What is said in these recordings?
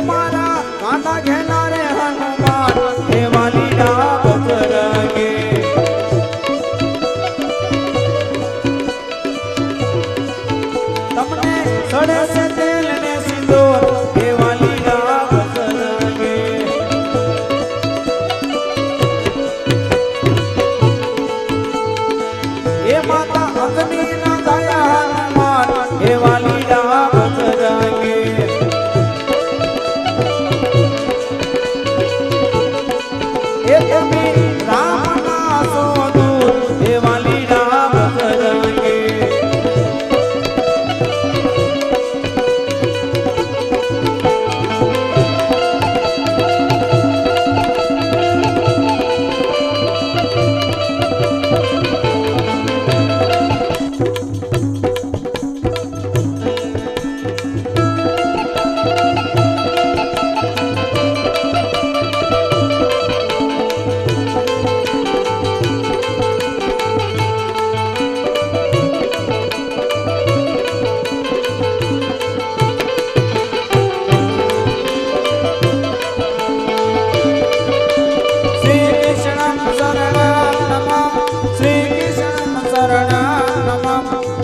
मारा कांटा घेना रे हनुमान हे वाली डाब करगे तमने सड़े से तेल ने सिंदूर हे वाली डाब करगे हे माता अग्नि ना दया हनुमान हे वाली डाब करगे राम ना सो दूत हे वाली डाब करगे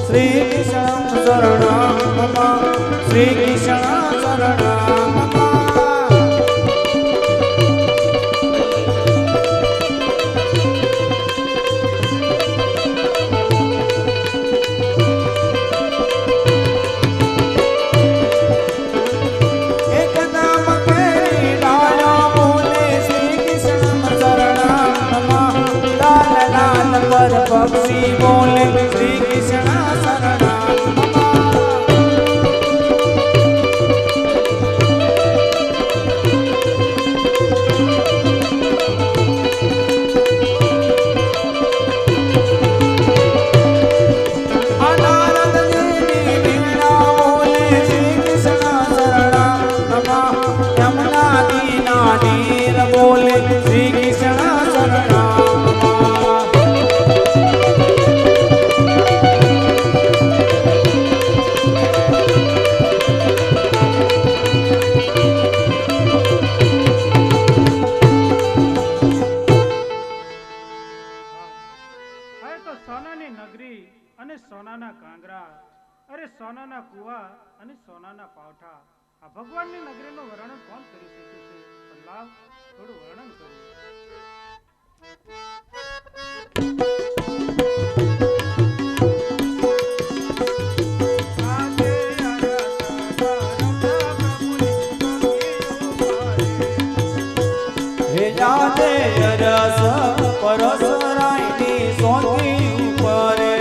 श्री कृष्ण शरणं मम श्री कृष्ण शरणं मम एक नाम केरी डालो बोले श्री कृष्ण शरणं मम लाल लाल पर पक्षी बोले श्री कृष्ण बोले श्री कृष्ण शरणं સોનાની નગરી અને સોનાના કાંગરા અરે સોનાના કુવા અને સોનાના પાવઠા આ ભગવાનની નગરીનું વર્ણન કોણ કરી શકે છે પણ લાવ થોડું વર્ણન કરું हे जाते रस परस रायनी सोनी ऊपरे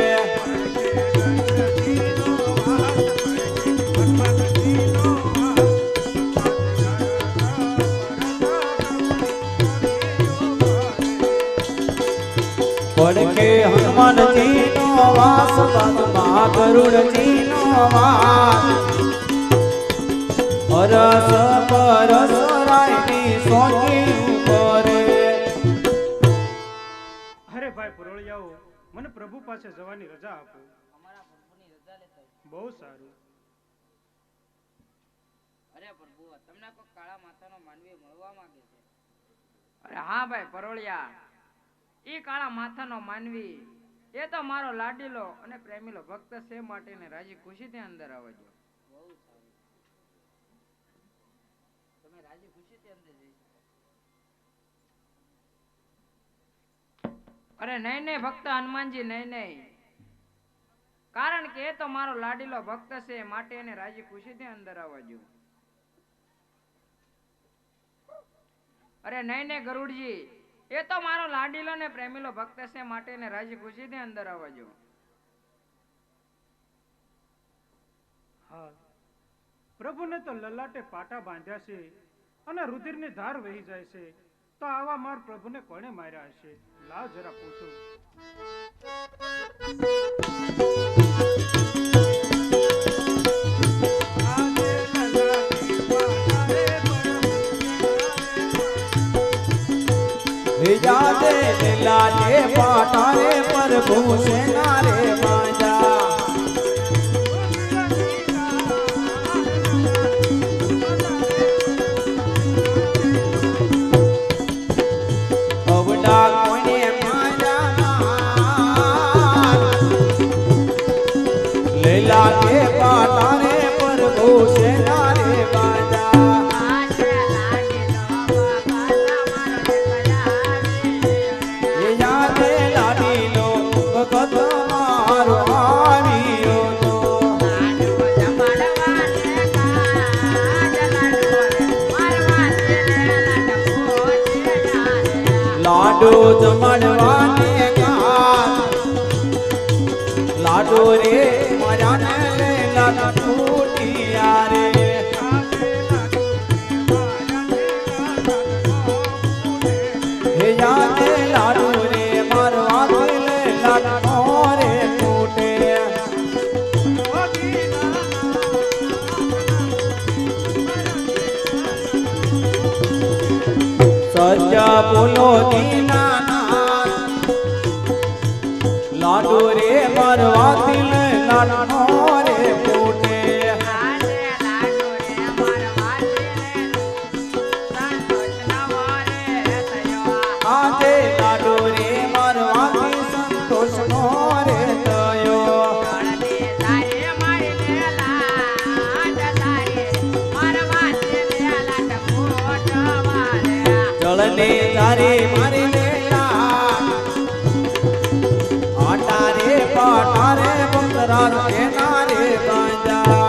पड़के हनुमान जी नो वास पद्मा गरुड़ जी नो वास रस परस रायनी सोनी ऊपरे અરે ભાઈ પુરોળિયાઓ મને પ્રભુ પાસે જવાની રજા આપો અમારા પ્રભુની રજા લેતા બહુ સારું અરે પ્રભુ તમને કોઈ કાળા માથાનો માનવી મળવા માંગે છે અરે હા ભાઈ પરોળિયા એ કાળા માથાનો માનવી એ તો મારો લાડીલો અને પ્રેમીલો ભક્ત છે માટે ને રાજી ખુશીથી અંદર આવજો બહુ સારું તમે રાજી ખુશીથી અંદર જઈ શકો અરે નહીં નહીં ભક્ત હનુમાનજી નહીં નહીં કારણ કે એ તો મારો લાડીલો ભક્ત છે માટે એને રાજી ખુશીથી અંદર આવજો અરે નહીં નહીં ગરુડજી એ તો મારો લાડીલો ને પ્રેમીલો ભક્ત છે માટે એને રાજી ખુશીથી અંદર આવજો હા પ્રભુને તો લલાટે પાટા બાંધ્યા છે અને રુધિરની ધાર વહી જાય છે તો આવા માર પ્રભુને કોણે માર્યા હશે લાવ જરા પૂછું जाते लाले पाटारे पर भूषणा रे बाजा લાડુ જમાડવાને કાન લાડુ રે મારા ને લાડુ તૂટિયા રે હે જાને લાડુ રે મારવા દિલે લાડુ રે તૂટે સચ્ચા બોલો દીનાનાથ લાડુ રે મારવા દિલે લાડુ રે તૂટે આજે લાડુ રે મારવાથી સંતોષ નો રે થયો જળને તારી મારી લેલા આટા રે પાટા રે બકરા તેના રે બાંજા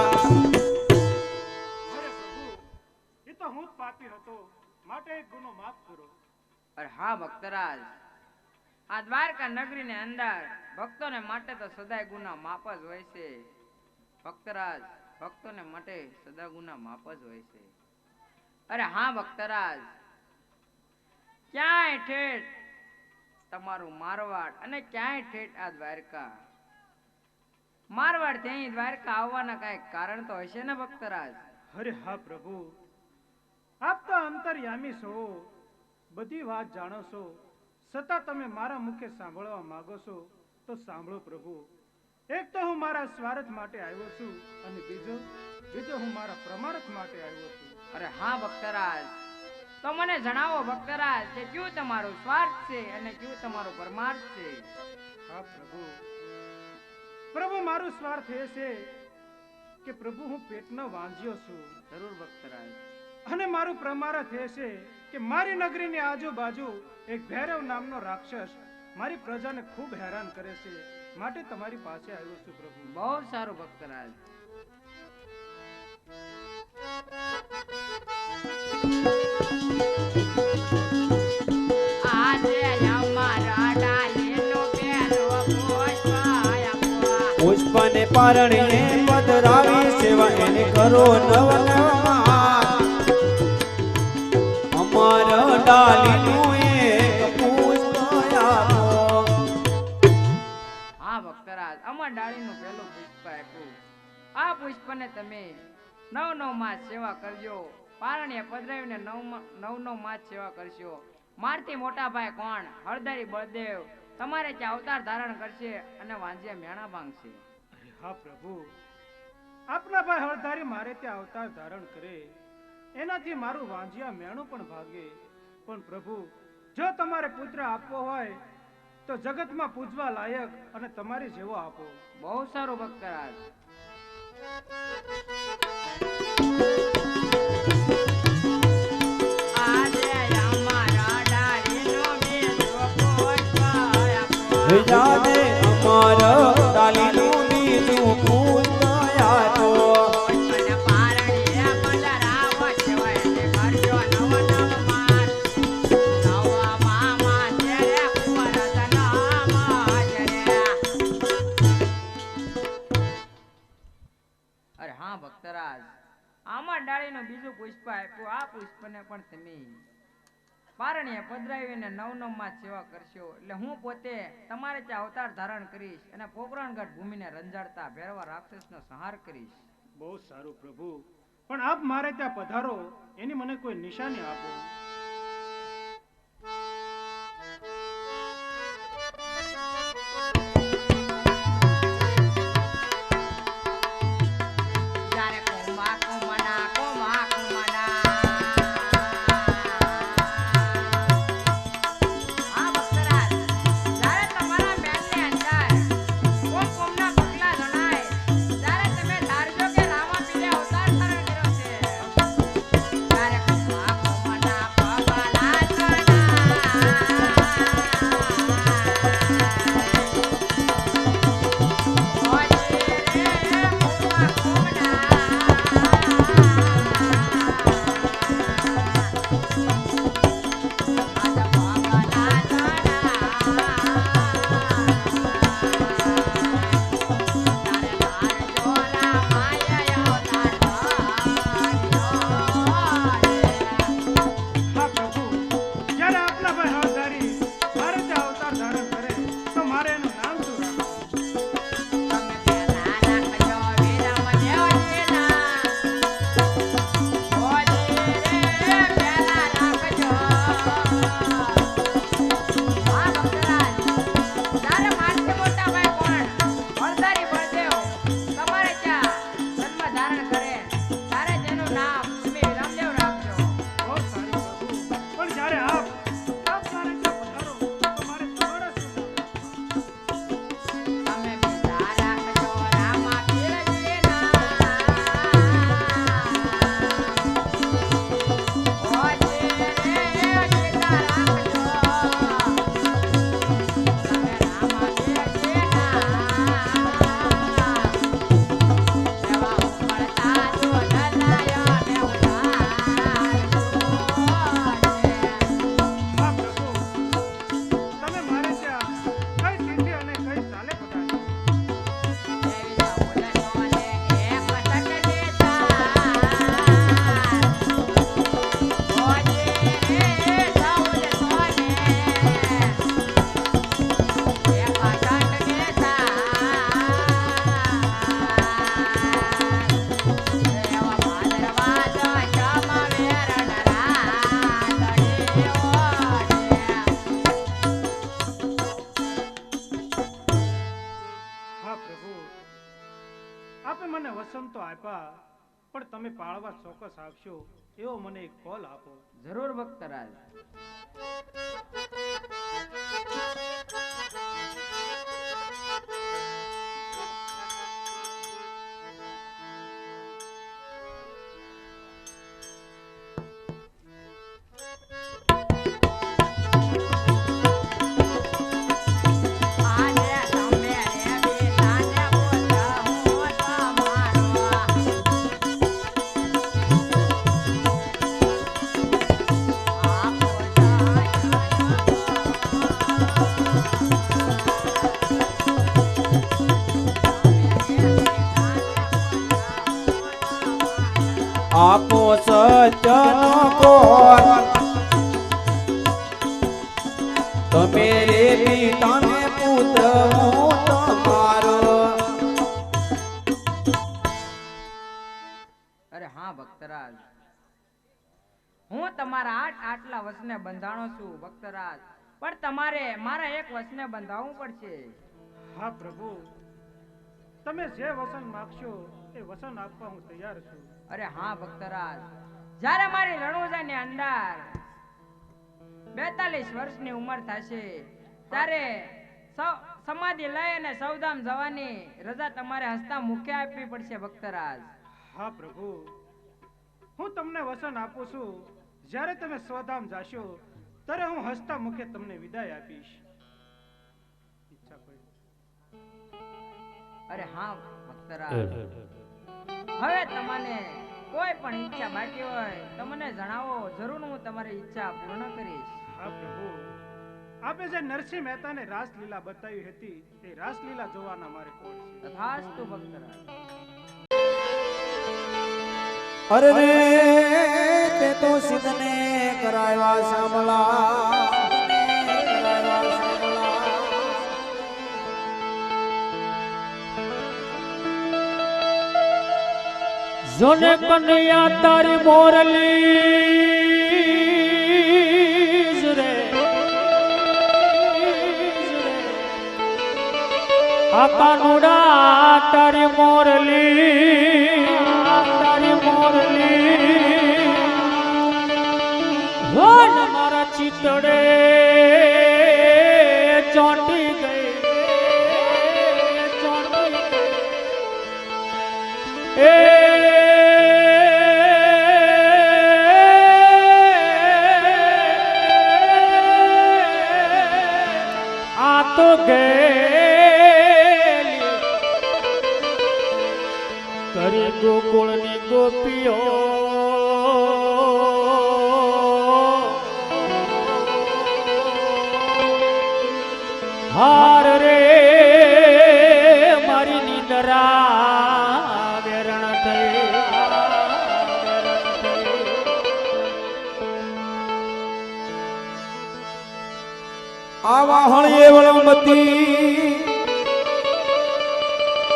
અરે પ્રભુ, એ તો હું જ પાપી હતો, માટે એક ગુનો માફ કરો. અરે હા ભક્તરાજ, આ દ્વારકા નગરીની અંદર ભક્તોને માટે તો સદાય ગુના માફ જ હોય છે. ભક્તરાજ, ભક્તોને માટે સદા ગુના માફ જ હોય છે. અરે હા ભક્તરાજ, ક્યાંય ઠેઠ તમારું મારવાડ અને ક્યાંય ઠેઠ આ દ્વારકા. મારવાડ ત્યાં દ્વારકા આવવાના કઈ કારણ તો હશે ને ભક્તરાજ? અરે હા પ્રભુ, આપ તો અંતર્યામી છો, બધી વાત જાણો છો, છતાં તમે મારા મુખે સાંભળવા માંગો છો તો સાંભળો પ્રભુ. એક તો હું મારા સ્વાર્થ માટે આવ્યો છું અને બીજો હું મારા પ્રમાર્થ માટે આવ્યો છું. અરે હા ભક્તરાજ, તો મને જણાવો ભક્તરાજ કે ક્યું તમારું સ્વાર્થ છે અને ક્યું તમારું પરમાર્થ છે? હા પ્રભુ, પ્રભુ મારું સ્વાર્થ એ છે કે પ્રભુ હું પેટનો વાંજ્યો છું. જરૂર ભક્તરાજ. અને મારું પ્રમાર્થ એ છે કે મારી નગરીની આજુબાજુ એક ભૈરવ નામનો રાક્ષસ મારી પ્રજાને ખૂબ હેરાન કરે છે, માટે તમારી પાસે આવ્યો છું પ્રભુ. બહુ સારું ભક્તરાજ. પુષ્પને પારણીએ પધરાવી સેવા એને કરો નવ નવમાં અમાર ડાલીનું એક પુષ્પ આપો. હા ભક્તરાજ, અમાર ડાળીનું પહેલું પુષ્પ આપ્યું. આ પુષ્પને તમે નવ માસ સેવા કરજો. પારણીએ પધરાવીને નવ માસ સેવા કરશો. મારથી મોટા ભાઈ કોણ હળદરી બળદેવ તમારે ત્યાં અવતાર ધારણ કરશે અને વાંજિયા મેણા ભાંગશે. અરે હા પ્રભુ, આપના ભાઈ હળધારી મારે ત્યાં અવતાર ધારણ કરે, એનાથી મારું વાંજિયા મેણું પણ ભાગે. પણ પ્રભુ, જો તમારે પુત્ર આપવો હોય તો જગતમાં પૂજવા લાયક અને તમારી જેવો આપો. બહુ સારું ભક્તરાજ. જાને અમાર ડાલીનું બીજું પુષ્પ આપો. અરે હા ભક્તરાજ, આમાં ડાળીનું બીજું પુષ્પ આપ્યું. આ પુષ્પને પણ તમે પારણીએ પધરાવીને નવ માસ સેવા કરશો એટલે હું પોતે તમારે ત્યાં અવતાર ધારણ કરીશ અને પોકરણગઢ ભૂમિને રંજાડતા ભેરવા રાક્ષસનો સંહાર કરીશ. બહુ સારું પ્રભુ, પણ આપ મારે ત્યાં પધારો, એની મને કોઈ નિશાની આપો. ત્યારે પ્રભુ, આપે મને વસન તો આપ્યા, પણ તમે પાળવા ચોક્કસ આપશો એવો મને એક કોલ આપો. જરૂર ભક્તરાજ. આપો સજ્જનો કોલ તમે રે પિતાને પુત્ર હું તમારો. અરે હા ભક્તરાજ, હું તમારા આટલા વચને બંધાણો છું ભક્તરાજ, પણ તમારે મારા એક વચને બંધાવવું પડશે. હા પ્રભુ, તમે જે વસન માંગશો એ વસન આપવા હું તૈયાર છું. અરે હા ભક્તરાજ, જ્યારે મારી રણુજાની અંદર 42 વર્ષની ઉંમર થશે ત્યારે સમાધિ લઈ અને સૌધામ જવાની રજા તમારે હસતા મુખે આપવી પડશે ભક્તરાજ. હા પ્રભુ, હું તમને વસન આપું છું, જ્યારે તમે સ્વધામ જાશો ત્યારે હું હસતા મુખે તમને વિદાય આપીશ. ઈચ્છા કોઈ? અરે હા ભક્તરાજ, હવે તમને કોઈ પણ ઈચ્છા બાકી હોય તો મને જણાવો, જરૂર હું તમારી ઈચ્છા પૂર્ણ કરીશ. હા પ્રભુ, આપે જે નરસિંહ મહેતાને રાસલીલા બતાવી હતી એ રાસલીલા જોવાના મારે કોલ છે. તથાસ્તુ ભક્તરાજ. અરે રે તે તો સિદ્ધને કરાવ્યા સાંભળા. જોને કન્યા તારી મોરલી રે આ કાનુડા તારી મોરલી વન મારા ચિતડે ચોંટી ગઈ એ તો ગેલી કરી ગોકુળની ગોપીઓ હાર રે મારી નિંદરા વેરણ થઈ. આવા હળીએ વળમતી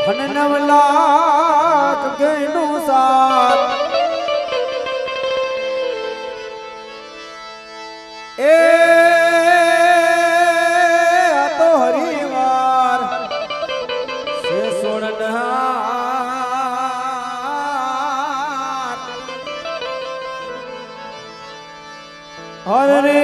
અને 9 લાખ ગયનું સાત એ તો હરિવાર સે સોડનાર હરે રે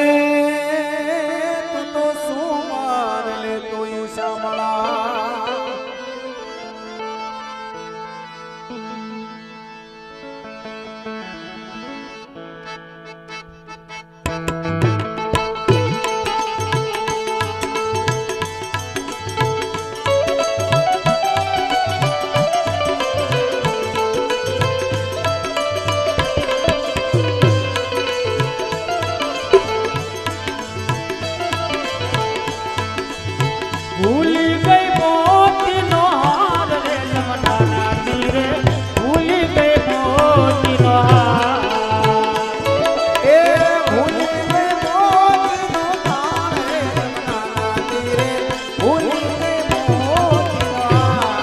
ભૂલી ગઈ મોતીનો હાર રે જમનાના તીરે, ભૂલી ગઈ મોતીનો હાર એ ભૂલી ગઈ મોતીનો હાર રે જમનાના તીરે, ભૂલી ગઈ મોતીનો હાર.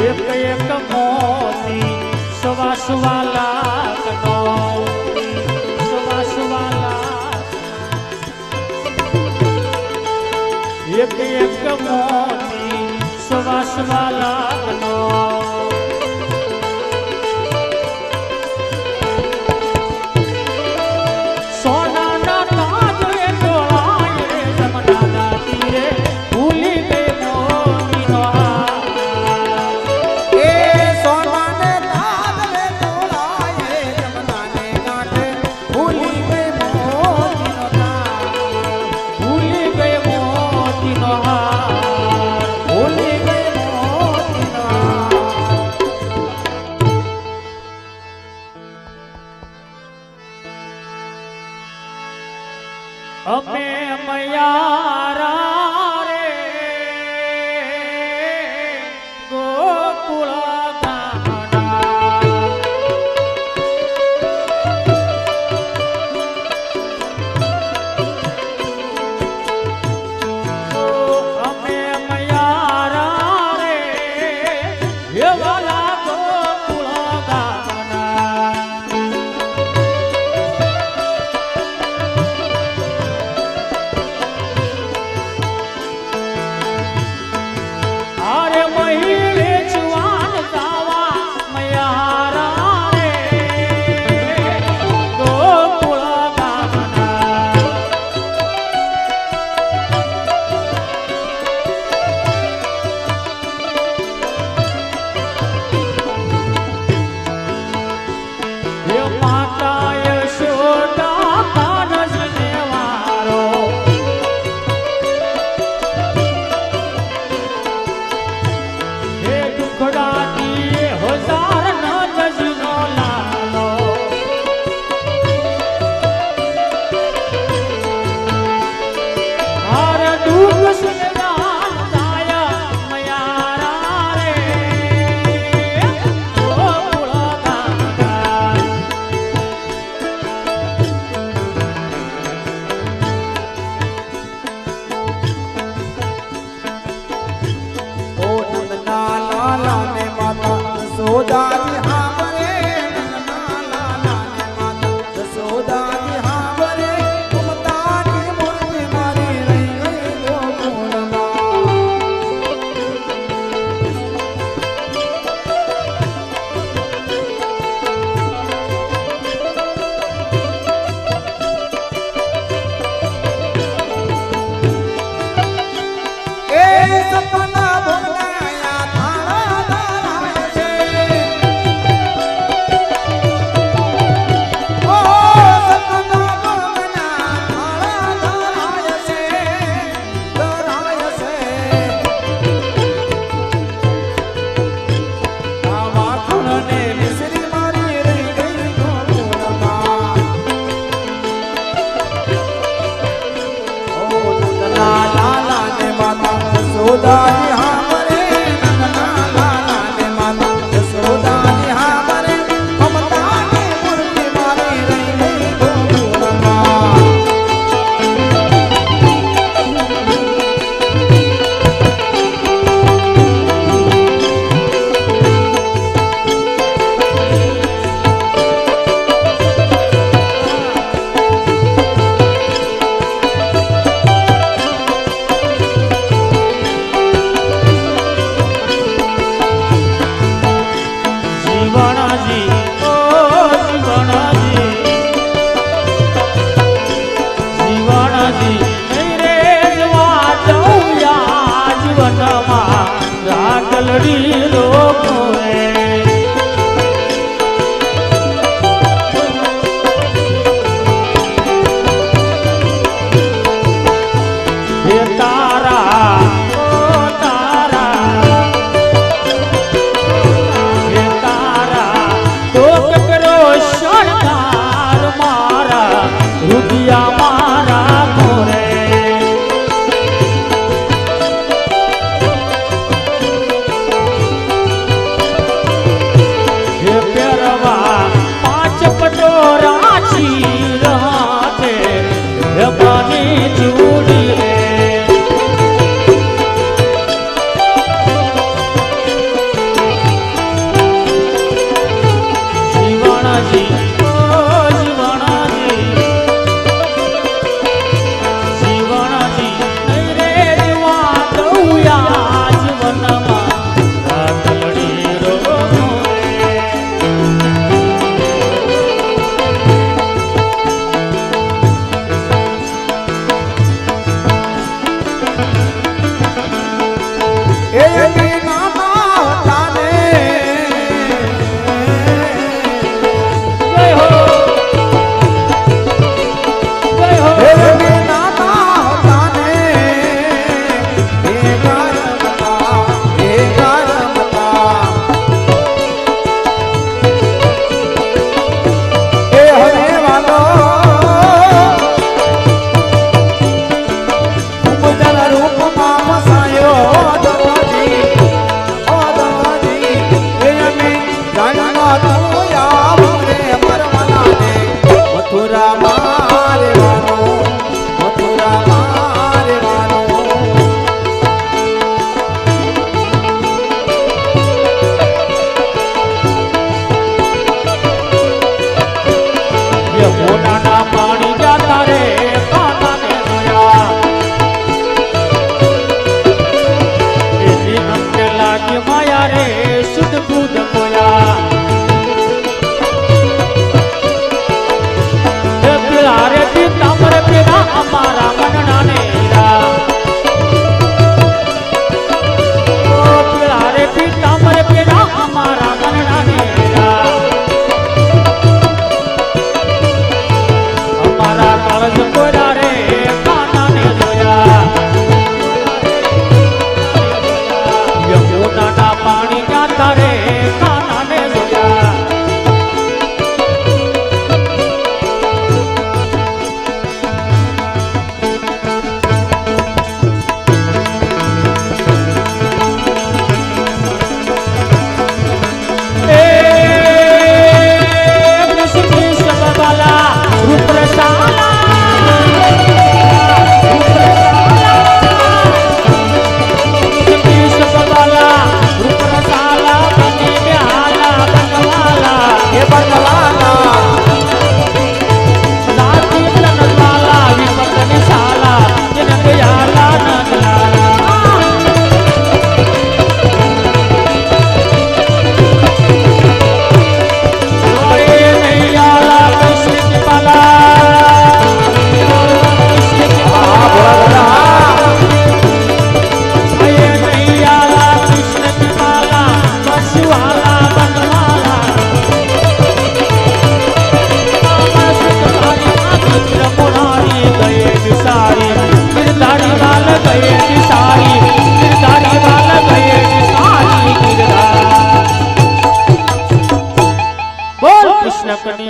એક એક મોતી સવા સવા લાખનો, સવા સવા લાખ એક એક મોતી વાલા સોનાના તાજે તોળાય રે જમનાના તીરે ભૂલી ગઈ મોતીનો હાર એ સોનાને તાજવે તોળાય રે જમનાને કાંઠે ભૂલી ગઈ મોતીનો તાર ભૂલી ગઈ મોતીનો હાર ભૂલી ગઈ મોતીનો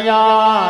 કન્યા